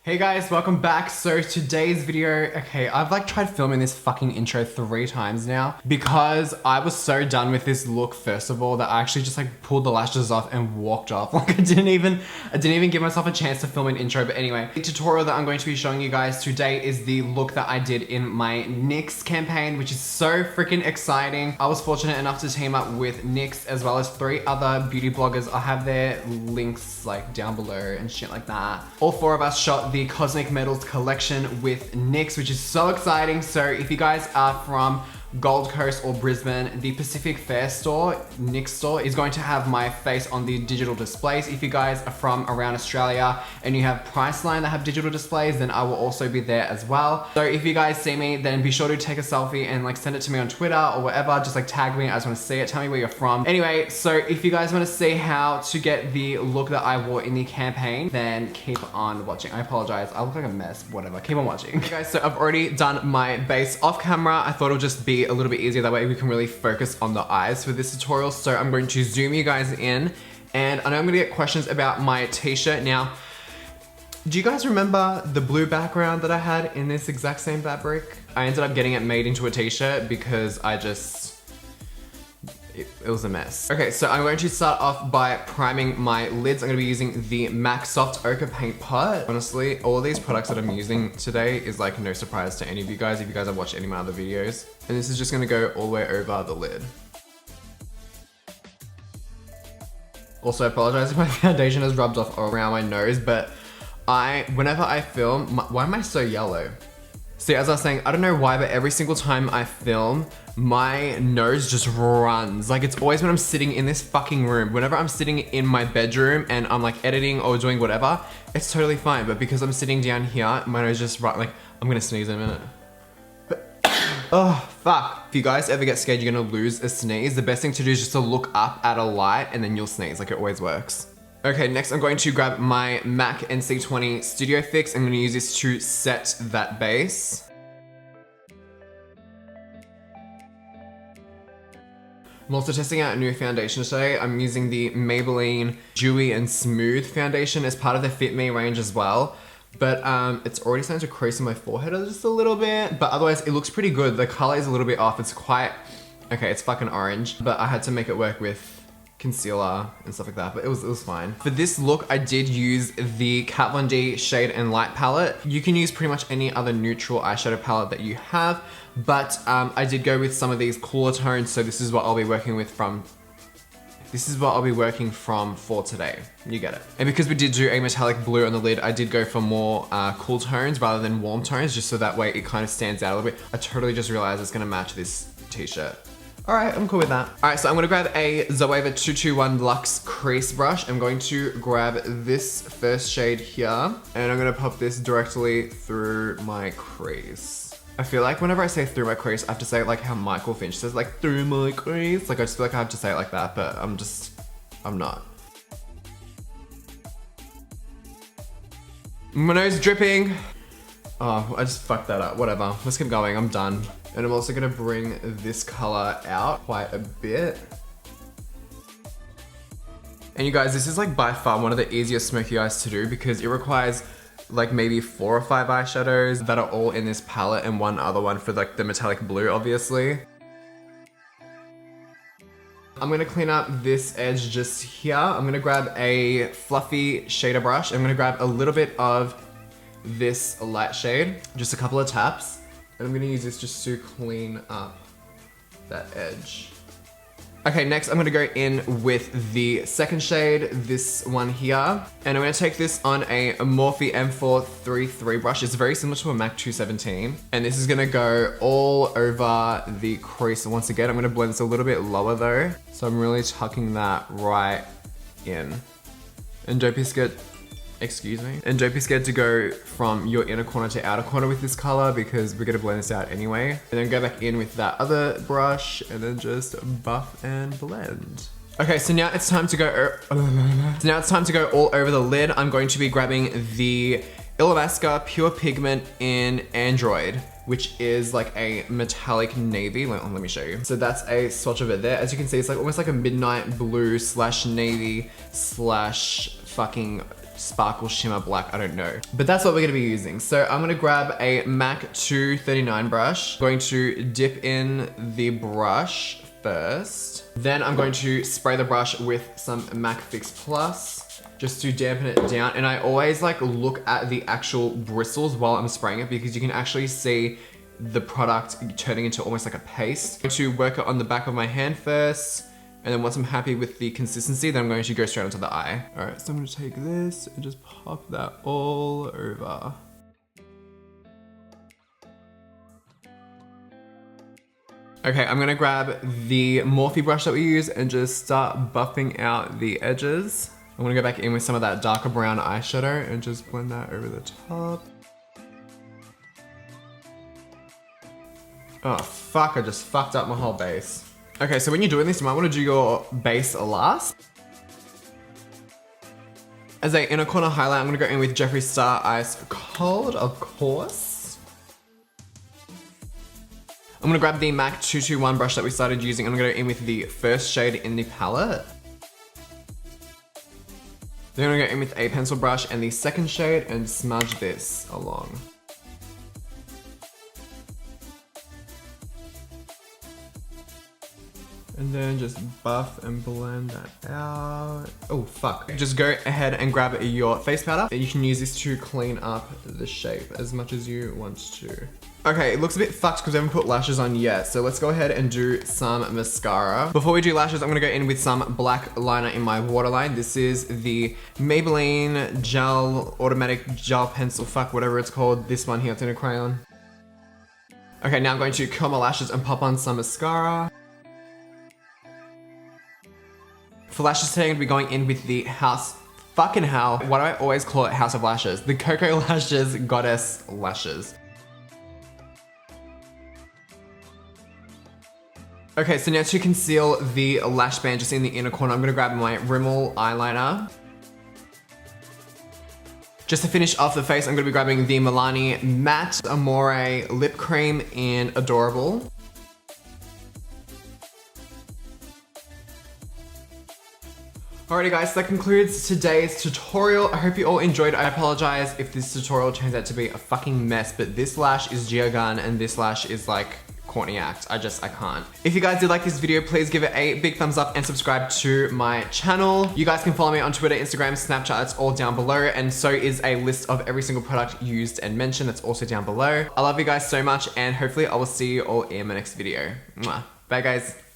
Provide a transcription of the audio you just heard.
Hey guys, welcome back. So today's video, okay, I've like tried filming this fucking intro 3 times now because I was so done with this look first of all that I actually just like pulled the lashes off and walked off. Like I didn't even give myself a chance to film an intro. But anyway, the tutorial that I'm going to be showing you guys today is the look that I did in my NYX campaign, which is so freaking exciting. I was fortunate enough to team up with NYX as well as 3 other beauty bloggers. I have their links like down below and shit like that. All 4 of us shot the Cosmic Metals collection with NYX, which is so exciting. So if you guys are from Gold Coast or Brisbane, the Pacific Fair store, NYX store, is going to have my face on the digital displays. If you guys are from around Australia and you have Priceline that have digital displays, then I will also be there as well. So if you guys see me, then be sure to take a selfie and like send it to me on Twitter or whatever. Just like tag me, I just want to see it. Tell me where you're from. Anyway, so if you guys want to see how to get the look that I wore in the campaign, then keep on watching. I apologize, I look like a mess, whatever. Keep on watching. Okay guys, so I've already done my base off camera. I thought it would just be a little bit easier, that way we can really focus on the eyes for this tutorial. So I'm going to zoom you guys in, and I know I'm gonna get questions about my t-shirt. Now, do you guys remember the blue background that I had in this exact same fabric? I ended up getting it made into a t-shirt because it was a mess. Okay, so I'm going to start off by priming my lids. I'm gonna be using the MAC Soft Ochre Paint Pot. Honestly, all these products that I'm using today is like no surprise to any of you guys if you guys have watched any of my other videos. And this is just gonna go all the way over the lid. Also, I apologize if my foundation has rubbed off around my nose, but whenever I film, why am I so yellow? See, as I was saying, I don't know why, but every single time I film, my nose just runs. Like, it's always when I'm sitting in this fucking room. Whenever I'm sitting in my bedroom and I'm like editing or doing whatever, it's totally fine. But because I'm sitting down here, my nose just runs. Like, I'm gonna sneeze in a minute. Oh, fuck. If you guys ever get scared you're gonna lose a sneeze, the best thing to do is just to look up at a light and then you'll sneeze. Like, it always works. Okay, next I'm going to grab my MAC NC20 Studio Fix. I'm gonna use this to set that base. I'm also testing out a new foundation today. I'm using the Maybelline Dewy and Smooth foundation as part of the Fit Me range as well. But it's already starting to crease in my forehead just a little bit, but otherwise it looks pretty good. The color is a little bit off. It's quite, okay, it's fucking orange, but I had to make it work with concealer and stuff like that, but it was fine. For this look, I did use the Kat Von D Shade and Light palette. You can use pretty much any other neutral eyeshadow palette that you have, but I did go with some of these cooler tones, so this is what I'll be working with from. This is what I'll be working from for today. You get it. And because we did do a metallic blue on the lid, I did go for more cool tones rather than warm tones, just so that way it kind of stands out a little bit. I totally just realized it's gonna match this t-shirt. All right, I'm cool with that. All right, so I'm gonna grab a Zoeva 221 Luxe Crease Brush. I'm going to grab this first shade here, and I'm gonna pop this directly through my crease. I feel like whenever I say through my crease, I have to say it like how Michael Finch says, like through my crease. Like I just feel like I have to say it like that, but I'm not. My nose is dripping. Oh, I just fucked that up, whatever. Let's keep going, I'm done. And I'm also gonna bring this color out quite a bit. And you guys, this is like by far one of the easiest smoky eyes to do because it requires like maybe 4 or 5 eyeshadows that are all in this palette and one other one for like the metallic blue, obviously. I'm gonna clean up this edge just here. I'm gonna grab a fluffy shader brush. I'm gonna grab a little bit of this light shade, just a couple of taps. And I'm gonna use this just to clean up that edge. Okay, next I'm gonna go in with the second shade, this one here. And I'm gonna take this on a Morphe M433 brush. It's very similar to a MAC 217. And this is gonna go all over the crease. Once again, I'm gonna blend this a little bit lower though. So I'm really tucking that right in. And don't be scared. Excuse me. And don't be scared to go from your inner corner to outer corner with this color because we're gonna blend this out anyway. And then go back in with that other brush and then just buff and blend. Okay, so now it's time to go, all over the lid. I'm going to be grabbing the Illamasqua Pure Pigment in Android, which is like a metallic navy. Let me show you. So that's a swatch of it there. As you can see, it's like almost like a midnight blue slash navy slash fucking sparkle shimmer black, I don't know. But that's what we're gonna be using. So I'm gonna grab a MAC 239 brush. I'm going to dip in the brush first. Then I'm going to spray the brush with some MAC Fix Plus just to dampen it down. And I always like look at the actual bristles while I'm spraying it because you can actually see the product turning into almost like a paste. I'm going to work it on the back of my hand first. And then once I'm happy with the consistency, then I'm going to go straight onto the eye. All right, so I'm gonna take this and just pop that all over. Okay, I'm gonna grab the Morphe brush that we use and just start buffing out the edges. I'm gonna go back in with some of that darker brown eyeshadow and just blend that over the top. Oh fuck, I just fucked up my whole base. Okay, so when you're doing this, you might want to do your base last. As a inner corner highlight, I'm going to go in with Jeffree Star Ice Cold, of course. I'm going to grab the MAC 221 brush that we started using. I'm going to go in with the first shade in the palette. Then I'm going to go in with a pencil brush and the second shade and smudge this along. And then just buff and blend that out. Oh, fuck. Just go ahead and grab your face powder. You can use this to clean up the shape as much as you want to. Okay, it looks a bit fucked because I haven't put lashes on yet. So let's go ahead and do some mascara. Before we do lashes, I'm gonna go in with some black liner in my waterline. This is the Maybelline Gel Automatic Gel Pencil, fuck, whatever it's called. This one here, it's in a crayon. Okay, now I'm going to curl my lashes and pop on some mascara. For lashes today, I'm gonna be going in with the why do I always call it House of Lashes? The Cocoa Lashes Goddess Lashes. Okay, so now to conceal the lash band just in the inner corner, I'm gonna grab my Rimmel eyeliner. Just to finish off the face, I'm gonna be grabbing the Milani Matte Amore Lip Cream in Adorable. Alrighty guys, so that concludes today's tutorial. I hope you all enjoyed. I apologize if this tutorial turns out to be a fucking mess, but this lash is Geogun and this lash is like Courtney Act. I can't. If you guys did like this video, please give it a big thumbs up and subscribe to my channel. You guys can follow me on Twitter, Instagram, Snapchat, it's all down below. And so is a list of every single product used and mentioned, that's also down below. I love you guys so much and hopefully I will see you all in my next video. Mwah. Bye guys.